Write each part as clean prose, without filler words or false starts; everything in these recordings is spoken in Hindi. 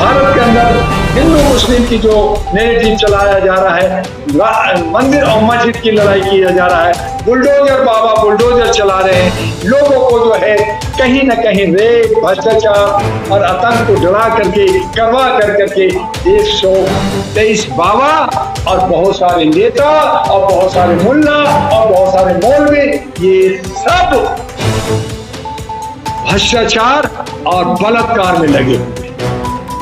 भारत के अंदर हिंदू मुस्लिम की जो नैरेटिव चलाया जा रहा है, मंदिर और मस्जिद की लड़ाई किया जा रहा है, बुलडोजर बाबा बुलडोजर चला रहे हैं, लोगों को जो है कहीं न कहीं रेप, भ्रष्टाचार और आतंक को डरा करके करवा करके 123 बाबा और बहुत सारे नेता और बहुत सारे मुल्ला और बहुत सारे मौलवी, ये सब भ्रष्टाचार और बलात्कार में लगे हुए।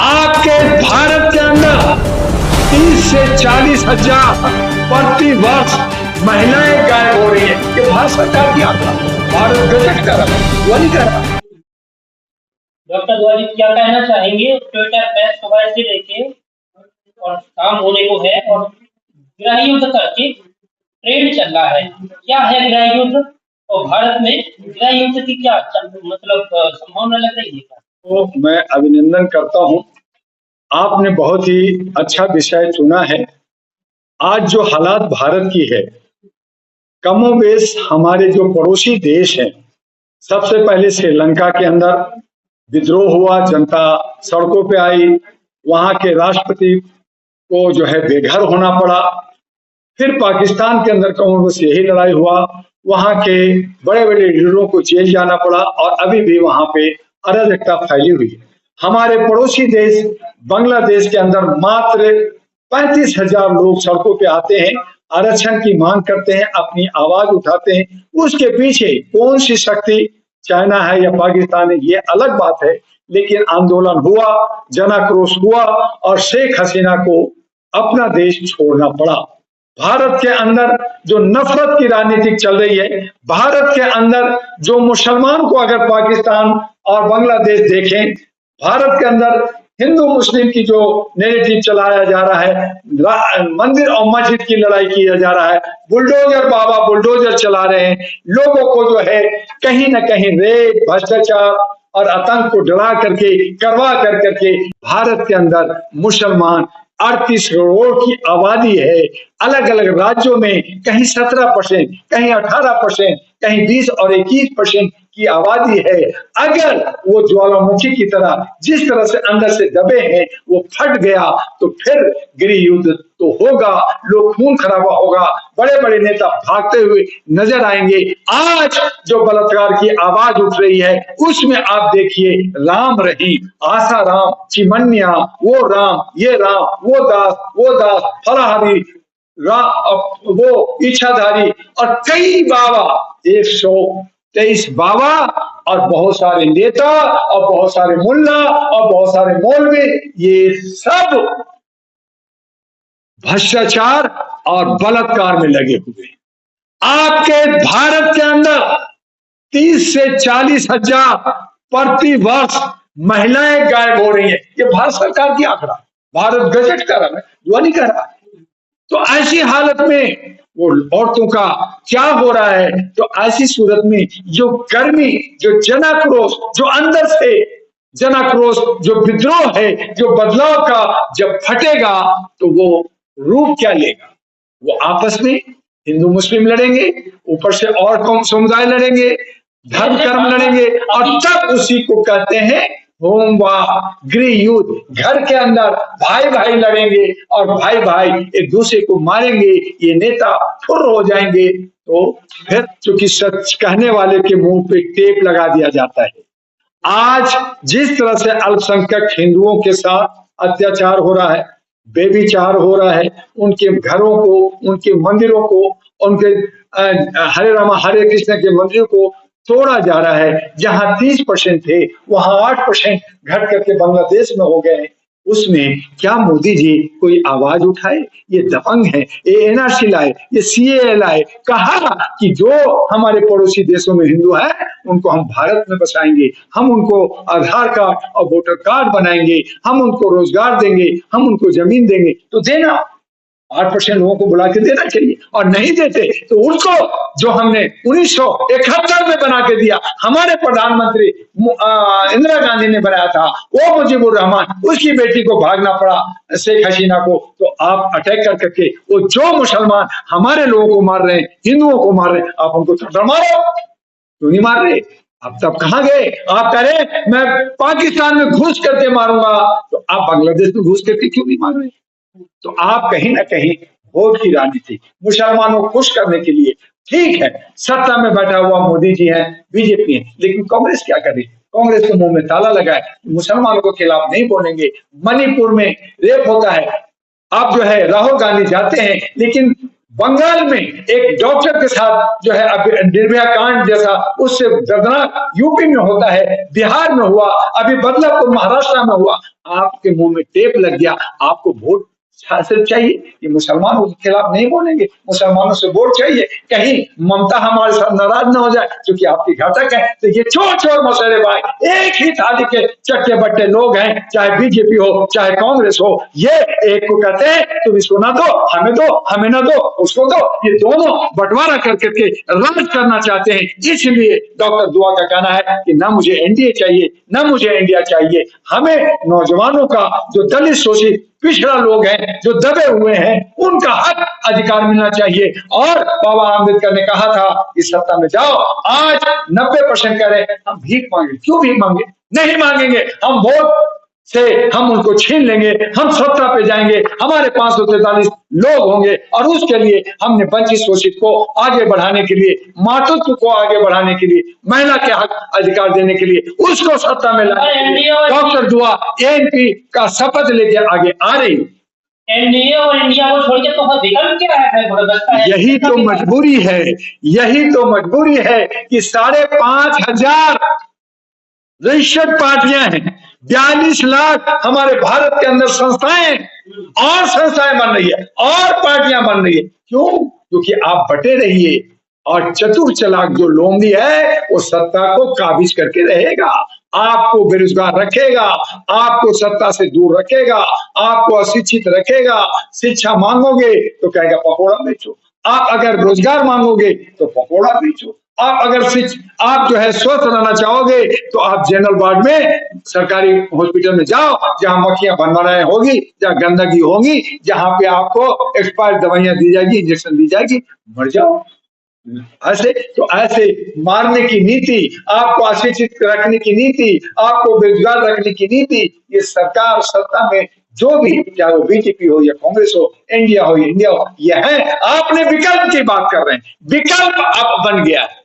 आपके भारत के अंदर 30 से 40 हजार प्रति वर्ष महिलाएं गायब हो रही है। ये भारत सरकार की आंकड़ा, भारत गजट कर रहा है, वो नहीं कर रहा। डॉक्टर द्वारी क्या कहना चाहेंगे? ट्विटर पे सुबह से लेके और काम होने को है और गृह युद्ध करके ट्रेंड चल रहा है, क्या है गृह युद्ध और भारत में गृह युद्ध की क्या मतलब संभावना लग रही है? तो मैं अभिनंदन करता हूं, आपने बहुत ही अच्छा विषय चुना है। आज जो हालात भारत की है, कमोबेश हमारे जो पड़ोसी देश हैं, सबसे पहले श्रीलंका के अंदर विद्रोह हुआ, जनता सड़कों पे आई, वहां के राष्ट्रपति को जो है बेघर होना पड़ा। फिर पाकिस्तान के अंदर कमोबेश यही लड़ाई हुआ, वहां के बड़े बड़े लीडरों को जेल जाना पड़ा और अभी भी वहां पे अराजकता फैली हुई है। हमारे पड़ोसी देश बांग्लादेश के अंदर मात्र 35,000 लोग सड़कों पे आते हैं, आरक्षण की मांग करते हैं, अपनी आवाज उठाते हैं। उसके पीछे कौन सी शक्ति, चाइना है या पाकिस्तान है, ये अलग बात है, लेकिन आंदोलन हुआ, जनाक्रोश हुआ और शेख हसीना को अपना देश छोड़ना पड़ा। भारत के अंदर जो नफरत की राजनीति चल रही है, भारत के अंदर जो मुसलमान को अगर पाकिस्तान और बांग्लादेश देखें, भारत के अंदर हिंदू मुस्लिम की जो नैरेटिव चलाया जा रहा है, मंदिर और मस्जिद की लड़ाई किया जा रहा है, बुलडोजर बाबा बुलडोजर चला रहे हैं, लोगों को जो है कहीं न कहीं रेप, भ्रष्टाचार और आतंक को डरा करके करवा करके भारत के अंदर मुसलमान 38 करोड़ की आबादी है। अलग अलग राज्यों में कहीं 17%, कहीं 18%, कहीं 20 और 21% की आबादी है। अगर वो ज्वालामुखी की तरह जिस तरह से अंदर से दबे हैं वो फट गया तो फिर गृह युद्ध तो होगा, लोग खून खराबा होगा, बड़े बड़े नेता भागते हुए नजर आएंगे। आज जो बलात्कार की आवाज उठ रही है उसमें आप देखिए, राम रहीम, आशा राम, चिमन्या, वो राम, ये राम, वो दास फलाहारी, वो इच्छाधारी और कई बाबा, 123 बाबा और बहुत सारे नेता और बहुत सारे मुल्ला और बहुत सारे मौलवी, ये सब भ्रष्टाचार और बलात्कार में लगे हुए। आपके भारत के अंदर 30 से 40 हजार प्रति वर्ष महिलाएं गायब हो रही है। ये भारत सरकार की आंकड़ा, भारत गजट कर रहा है, वो नहीं कर रहा है। तो ऐसी हालत में वो औरतों का क्या हो रहा है? तो ऐसी सूरत में जो गर्मी, जो जनाक्रोश, जो अंदर से जनाक्रोश, जो विद्रोह है, जो बदलाव का जब फटेगा तो वो रूप क्या लेगा? वो आपस में हिंदू मुस्लिम लड़ेंगे, ऊपर से और कौन समुदाय लड़ेंगे, धर्म कर्म लड़ेंगे और तब उसी को कहते हैं गृह युद्ध। घर के अंदर भाई भाई लड़ेंगे और भाई भाई एक दूसरे को मारेंगे, ये नेता फुर हो जाएंगे। तो फिर चूंकि सच कहने वाले के मुंह पे टेप लगा दिया जाता है। आज जिस तरह से अल्पसंख्यक हिंदुओं के साथ अत्याचार हो रहा है, बेविचार हो रहा है, उनके घरों को, उनके मंदिरों को, उनके हरे रामा हरे कृष्ण के मंदिरों को तोड़ा जा रहा है। जहां 30% थे वहां 8% घट करके बांग्लादेश में हो गए। उसमें क्या मोदी जी कोई आवाज उठाए? ये दबंग है, ये एनआरसी लाए, ये सीएए लाए, कहा कि जो हमारे पड़ोसी देशों में हिंदू है उनको हम भारत में बसाएंगे, हम उनको आधार कार्ड और वोटर कार्ड बनाएंगे, हम उनको रोजगार देंगे, हम उनको जमीन देंगे। तो देना, 8% लोगों को बुला के देना चाहिए। और नहीं देते तो उनको जो हमने 1971 में बना के दिया, हमारे प्रधानमंत्री इंदिरा गांधी ने बनाया था, वो मुजीबुर रहमान, उसकी बेटी को भागना पड़ा शेख हसीना को। तो आप अटैक कर करके वो जो मुसलमान हमारे लोगों को मार रहे हैं, हिंदुओं को मार रहे हैं, आप उनको थप्पड़ मारो, क्यों नहीं मार रहे? अब तब कहां गए? आप कह रहे मैं पाकिस्तान में घुस करके मारूंगा, तो आप बांग्लादेश में घुस करके क्यों नहीं मार रहे? तो आप कहीं ना कहीं वोट की राजनीति, मुसलमानों को खुश करने के लिए, ठीक है सत्ता में बैठा हुआ मोदी जी है, बीजेपी है, लेकिन कांग्रेस क्या करे? कांग्रेस के मुंह में ताला लगा है, मुसलमानों के खिलाफ नहीं बोलेंगे। मणिपुर में रेप होता है, आप जो है राहुल गांधी जाते हैं, लेकिन बंगाल में एक डॉक्टर के साथ जो है अभी निर्भया कांड जैसा उससे दर्दनाक यूपी में होता है, बिहार में हुआ, अभी बदलापुर महाराष्ट्र में हुआ, आपके मुंह में टेप लग गया। आपको वोट सिर्फ चाहिए कि मुसलमानों के खिलाफ नहीं बोलेंगे, मुसलमानों से वोट चाहिए, कहीं ममता हमारे साथ नाराज न हो जाए क्योंकि आपकी घातक है। तो ये छोड़ छोड़ मौसेरे भाई, एक ही थाली के चट्टे बट्टे लोग हैं, चाहे बीजेपी हो चाहे कांग्रेस हो, ये एक को कहते हैं तुम इसको ना दो, हमें ना दो, उसको दो, ये दोनों बंटवारा कर करके राज करना चाहते हैं। इसलिए डॉक्टर दुआ का कहना है कि ना मुझे एनडीए चाहिए ना मुझे इंडिया चाहिए, हमें नौजवानों का, जो दलित शोषित पिछड़ा लोग हैं, जो दबे हुए हैं, उनका हक अधिकार मिलना चाहिए। और बाबा आम्बेडकर ने कहा था कि सत्ता में जाओ, आज 90% कह रहे हम भीख मांगे, क्यों भीख मांगे? नहीं मांगेंगे, हम वोट से हम उनको छीन लेंगे, हम सत्ता पे जाएंगे, हमारे 543 लोग होंगे, और उसके लिए हमने वंचित शोषित को आगे बढ़ाने के लिए, मातृत्व को आगे बढ़ाने के लिए, महिला के हक अधिकार देने के लिए, उसको सत्ता में लाने के लिए डॉक्टर दुआ एएनपी का शपथ लेके आगे आ रही। एनडीए और इंडिया को छोड़ के तो विकल्प क्या है? यही तो मजबूरी है, यही तो मजबूरी है कि 5,500 रजिस्टर्ड पार्टियां हैं, 42 लाख हमारे भारत के अंदर संस्थाएं, और संस्थाएं बन रही है और पार्टियां बन रही है। क्यों? क्योंकि आप बटे रहिए, और चतुर चलाक जो लोमड़ी है वो सत्ता को काबिज करके रहेगा, आपको बेरोजगार रखेगा, आपको सत्ता से दूर रखेगा, आपको अशिक्षित रखेगा। शिक्षा मांगोगे तो कहेगा पकौड़ा बेचो, आप अगर रोजगार मांगोगे तो पकौड़ा बेचो, आप अगर आप जो है स्वस्थ रहना चाहोगे तो आप जनरल वार्ड में सरकारी हॉस्पिटल में जाओ, जहां मक्खियां भनभनाएं होगी, जहां गंदगी होगी, जहां पे आपको एक्सपायर दवाइयां दी जाएगी, इंजेक्शन दी जाएगी, मर जाओ। ऐसे तो ऐसे मारने की नीति, आपको अशिक्षित रखने की नीति, आपको बेरोजगार रखने की नीति, ये सरकार सत्ता में जो भी, चाहे वो बीजेपी हो या कांग्रेस हो, इंडिया हो या इंडिया हो, ये है। आपने विकल्प की बात कर रहे हैं, विकल्प अब बन गया है।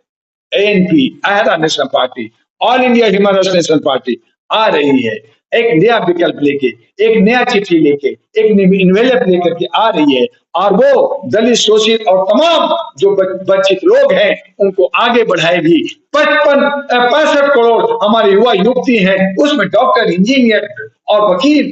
एएनपी, अहरा national party, all India human rights national party आ रही है, एक नया विकल्प लेके, एक नया चिट्ठी लेके, एक इन्वेलप लेकर के आ रही है, और वो दलित शोषित और तमाम जो वंचित लोग हैं उनको आगे बढ़ाएगी। 65 करोड़ हमारे युवा युवती हैं, उसमें डॉक्टर, इंजीनियर और वकील,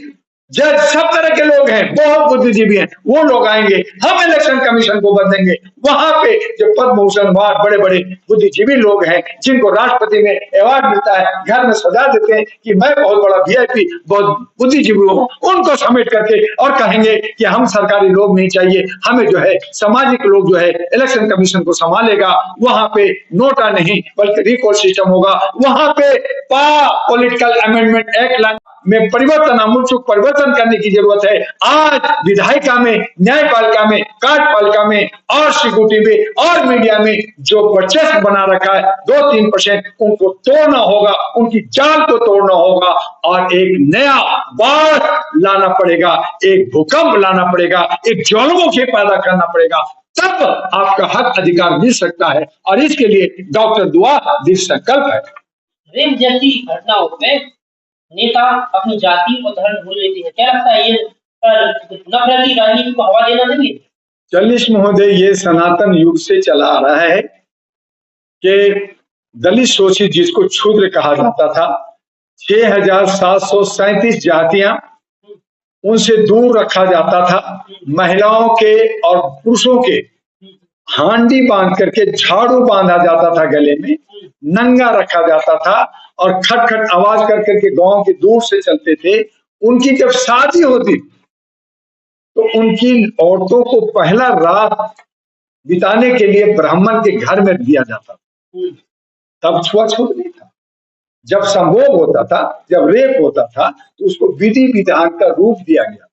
जज, सब तरह के लोग हैं, बहुत बुद्धिजीवी हैं, वो लोग आएंगे, हम इलेक्शन कमीशन को बदलेंगे। वहां पे जो पद्म भूषण अवार्ड, बड़े बड़े बुद्धिजीवी लोग हैं जिनको राष्ट्रपति में अवार्ड मिलता है, घर में सजा देते हैं कि मैं बहुत बड़ा वीआईपी, बहुत बुद्धिजीवी हूं, उनको समेट करके और कहेंगे कि हम सरकारी लोग नहीं चाहिए, हमें जो है सामाजिक लोग जो है इलेक्शन कमीशन को संभालेगा। वहां पे नोटा नहीं बल्कि रिकॉल सिस्टम होगा, वहां पे पॉलिटिकल अमेंडमेंट एक्ट में परिवर्तन, आमूलचूल परिवर्तन करने की जरूरत है। आज विधायिका में, न्यायपालिका में, कार्यपालिका में और सिक्योरिटी में और मीडिया में जो वर्चस्व बना रखा है 2-3%, उनको तोड़ना होगा, उनकी जान को तोड़ना होगा, और एक नया बाढ़ लाना पड़ेगा, एक भूकंप लाना पड़ेगा, एक ज्वालामुखी पैदा करना पड़ेगा, तब आपका हक अधिकार मिल सकता है। और इसके लिए डॉक्टर दुआ दृढ़ संकल्प है। रेप जैसी घटनाओं में नेता अपनी जाति और धर्म भूल लेते हैं, क्या लगता है ये नफरती राजनीति को हवा देना नहीं है? चलिश महोदय, ये सनातन युग से चला आ रहा है कि दलित शोषित, जिसको क्षुद्र कहा जाता था, 6,737 जातियां, उनसे दूर रखा जाता था। महिलाओं के और पुरुषों के हांडी बांध करके, झाड़ू बांधा जाता था गले में, नंगा रखा जाता था, और खटखट आवाज कर करके गांव के दूर से चलते थे। उनकी जब शादी होती तो उनकी औरतों को पहला रात बिताने के लिए ब्राह्मण के घर में दिया जाता था। तब छुआछूत नहीं था। जब संभोग होता था, जब रेप होता था, तो उसको विधि विधान का रूप दिया गया।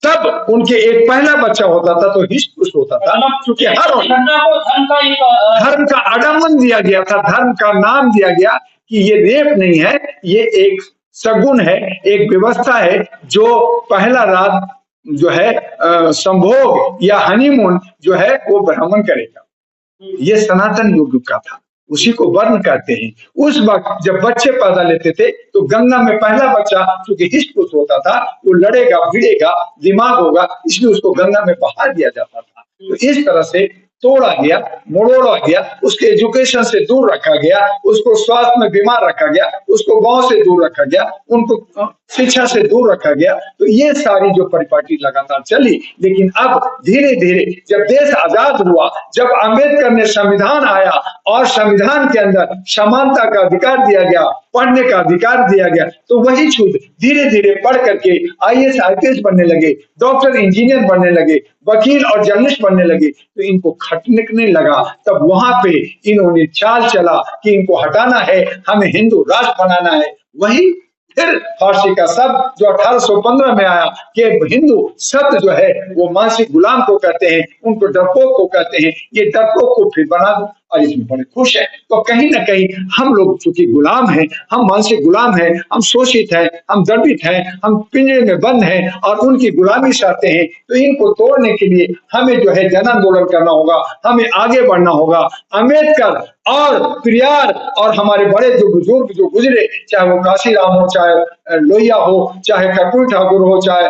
तब उनके एक पहला बच्चा होता था तो हिस्ट पुष्ट होता था, क्योंकि हर धर्म का आडम्बन दिया गया था, धर्म का नाम दिया गया कि ये रेप नहीं है, ये एक सगुन है, एक व्यवस्था है जो पहला रात जो है संभोग या हनीमून जो है वो ब्राह्मण करेगा। ये सनातन युग का था, उसी को वर्ण कहते हैं। उस वक्त जब बच्चे पैदा लेते थे तो गंगा में पहला बच्चा चूंकि हिस्ट पुष्ट होता था, वो लड़ेगा भिड़ेगा, दिमाग होगा, इसलिए उसको गंगा में बहा दिया जाता था। तो इस तरह से तोड़ा गया, मोड़ोड़ा गया, उसके एजुकेशन से दूर रखा गया, उसको स्वास्थ्य में बीमार रखा गया, उसको गांव से दूर रखा गया, उनको शिक्षा से दूर रखा गया। तो ये सारी जो परिपाटी लगातार चली, लेकिन अब धीरे धीरे जब देश आजाद हुआ, जब अंबेडकर ने संविधान आया और संविधान के अंदर समानता का अधिकार दिया गया, पढ़ने का अधिकार दिया गया, तो वही छूत धीरे धीरे पढ़ करके आईएएस आईपीएस बनने लगे, डॉक्टर इंजीनियर बनने लगे, वकील और जर्नलिस्ट बनने लगे। तो इनको खटकने लगा, तब वहां पे इन्होंने चाल चला कि इनको हटाना है, हमें हिंदू राष्ट्र बनाना है। वही फिर फारसी का शब्द जो 1815 में आया कि हिंदू शब्द जो है वो मानसिक गुलाम को कहते हैं, उनको डरपोक को कहते हैं, ये डरपोक को फिर बना दो और इसमें बड़े खुश है। तो कहीं ना कहीं हम लोग चूंकि गुलाम हैं, हम मानसिक गुलाम हैं, हम शोषित हैं, हम दंडित हैं, हम पिंजरे में बंद हैं और उनकी गुलामी चाहते हैं। तो इनको तोड़ने के लिए हमें जो है जन आंदोलन करना होगा, हमें आगे बढ़ना होगा। अंबेडकर और पेरियार और हमारे बड़े जो बुजुर्ग जो गुजरे, चाहे वो काशीराम हो, चाहे लोहिया हो, चाहे कर्पूरी ठाकुर हो, चाहे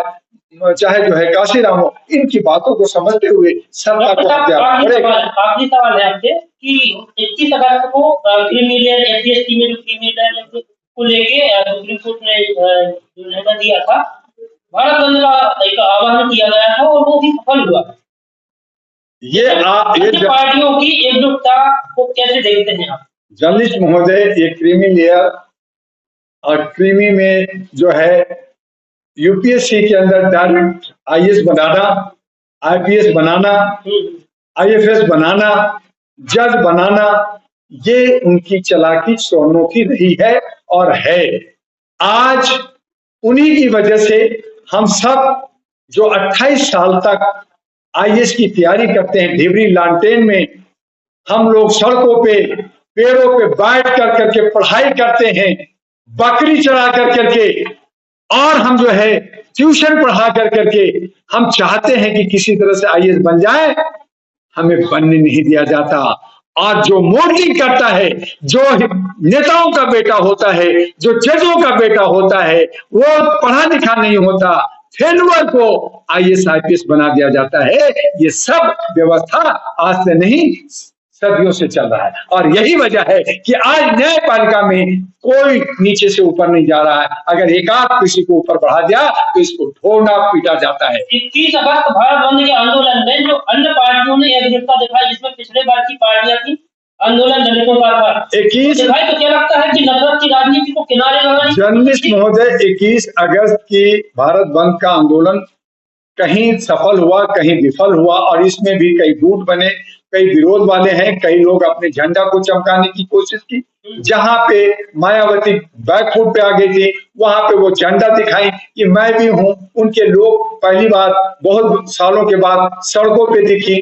जो है काशीराम हो, इनकी बातों को समझते हुए सत्ता को आखिरी सवाल है आपसे कि 21 अगस्त को क्रीमिलियर एससीएसटी में जो क्रीमिलियर को लेके सुप्रीम कोर्ट ने जो निर्णय दिया था, भारत बंद का एक आह्वान किया गया था और वो भी सफल हुआ। ये पार्टियों की एकजुटता को कैसे देखते हैं आप? जर्नलिस्ट महोदय, ये क्रीमिलियर और क्रीमी में जो है यूपीएससी के अंदर डायरेक्ट आईएएस बनाना, आईपीएस बनाना, आईएफएस बनाना, जज बनाना, ये उनकी चालाकी सोनों की रही है और है। आज उन्हीं की वजह से हम सब जो 28 साल तक आईएएस की तैयारी करते हैं, ढिबरी लालटेन में हम लोग सड़कों पे पेड़ों पे बैठ कर करके पढ़ाई करते हैं, बकरी चढ़ा कर करके, और हम जो है ट्यूशन पढ़ा कर करके हम चाहते हैं कि किसी तरह से आईएएस बन जाए, हमें बनने नहीं दिया जाता। और जो मॉडलिंग करता है, जो नेताओं का बेटा होता है, जो जजों का बेटा होता है, वो पढ़ा लिखा नहीं होता, फेलुअर को आईएएस आईपीएस बना दिया जाता है। ये सब व्यवस्था आज से नहीं सदियों से चल रहा है और यही वजह है कि आज न्यायपालिका में कोई नीचे से ऊपर नहीं जा रहा है। अगर एक आध किसी को ऊपर बढ़ा दिया तो इसको ढोना पीटा जाता है। 21 अगस्त भारत बंद के आंदोलन में जो अन्य पार्टियों ने एकजुटता दिखाई, जिसमें पिछले बार की पार्टियां थी, आंदोलन दलितों का था, 21 तो क्या लगता है कि नफरत की राजनीति को किनारे लगाने? जर्नलिस्ट महोदय, 21 अगस्त की भारत बंद का आंदोलन कहीं सफल हुआ, कहीं विफल हुआ और इसमें भी कई गुट बने, कई विरोध वाले हैं, कई लोग अपने झंडा को चमकाने की कोशिश की। जहां पे मायावती बैकफुट पे आ गई थी, वहां पे वो झंडा दिखाई कि मैं भी हूं। उनके लोग पहली बार बहुत सालों के बाद सड़कों पे दिखी,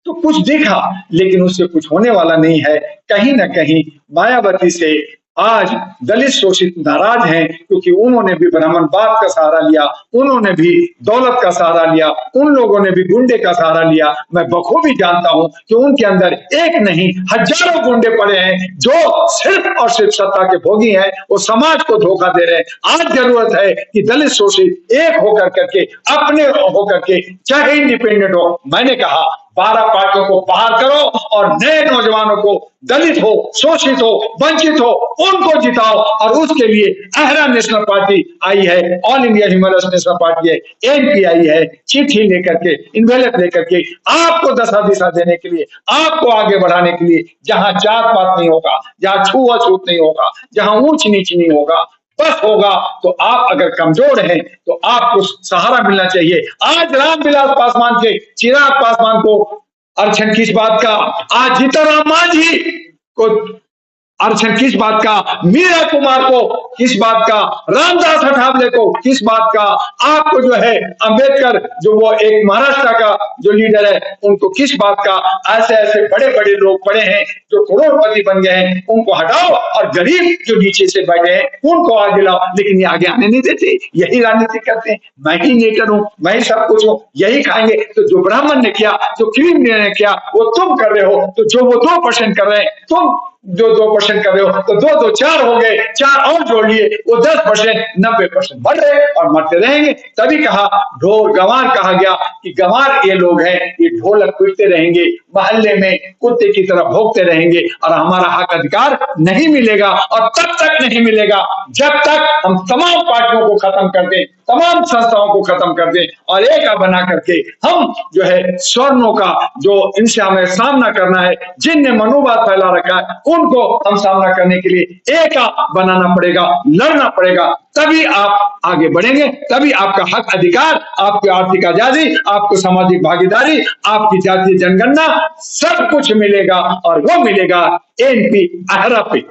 तो कुछ दिखा, लेकिन उससे कुछ होने वाला नहीं है। कहीं ना कहीं मायावती से आज दलित शोषित नाराज हैं, क्योंकि उन्होंने भी ब्राह्मणवाद का सहारा लिया, उन्होंने भी दौलत का सहारा लिया, उन लोगों ने भी गुंडे का सहारा लिया। मैं बखूबी जानता हूं कि उनके अंदर एक नहीं हजारों गुंडे पड़े हैं जो सिर्फ और सिर्फ सत्ता के भोगी हैं, वो समाज को धोखा दे रहे हैं। आज जरूरत है कि दलित शोषित एक होकर करके, अपने होकर के, चाहे इंडिपेंडेंट हो, मैंने कहा 12 पार्टियों को बाहर करो और नए नौजवानों को, दलित हो, शोषित हो, वंचित हो, उनको जिताओ। और उसके लिए अहरा नेशनल पार्टी आई है, all India humanist national party है, एनपी आई है, चिट्ठी लेकर के, इन्वेलप लेकर के, आपको दशा दिशा देने के लिए, आपको आगे बढ़ाने के लिए, जहां जात पात नहीं होगा, जहां छुआछूत नहीं होगा, जहां ऊंच नीच नहीं होगा, बस होगा। तो आप अगर कमजोर हैं तो आपको सहारा मिलना चाहिए। आज रामविलास पासवान के, चिराग पासवान को अड़चन किस बात का? आज जीतनराम मांझी को आरक्षण किस बात का, मीरा कुमार को किस बात का, रामदास अठावले को किस बात का, आपको जो है अंबेडकर जो वो एक महाराष्ट्र का जो लीडर है उनको किस बात का, ऐसे ऐसे बड़े बड़े लोग पड़े हैं जो करोड़पति बन गए हैं, उनको हटाओ और गरीब जो नीचे से बैठे हैं उनको आगे लाओ। लेकिन ये आगे आने नहीं देते, यही राजनीति करते हैं, मैं ही नेटर हूं, मैं ही सब कुछ हूं, यही खाएंगे। तो जो ब्राह्मण ने किया, जो क्रिमिनल ने किया वो तुम कर रहे हो, तो जो वो 2% कर रहे हैं तुम जो 2% कर रहे हो, तो 2 4 हो गए, 4 और जोड़ लिए, वो 10%, 90% बढ़ रहे और मरते रहेंगे। तभी कहा ढोल गंवार कहा गया कि गंवार ये लोग हैं, ये ढोलक पीटते रहेंगे, मोहल्ले में कुत्ते की तरह भौंकते रहेंगे और हमारा हक अधिकार नहीं मिलेगा। और तब तक नहीं मिलेगा जब तक हम तमाम पार्टियों को खत्म कर दें, तमाम संस्थाओं को खत्म कर दें और एक बना करके हम जो है स्वर्णों का जो इनसे हमें सामना करना है, जिनने मनोवाद फैला रखा है, उनको हम सामना करने के लिए एक बनाना पड़ेगा, लड़ना पड़ेगा। तभी आप आगे बढ़ेंगे, तभी आपका हक अधिकार, आपकी आर्थिक आजादी, आपको सामाजिक भागीदारी, आपकी जातीय जनगणना सब कुछ मिलेगा और वो मिलेगा एनपी आहरा पे।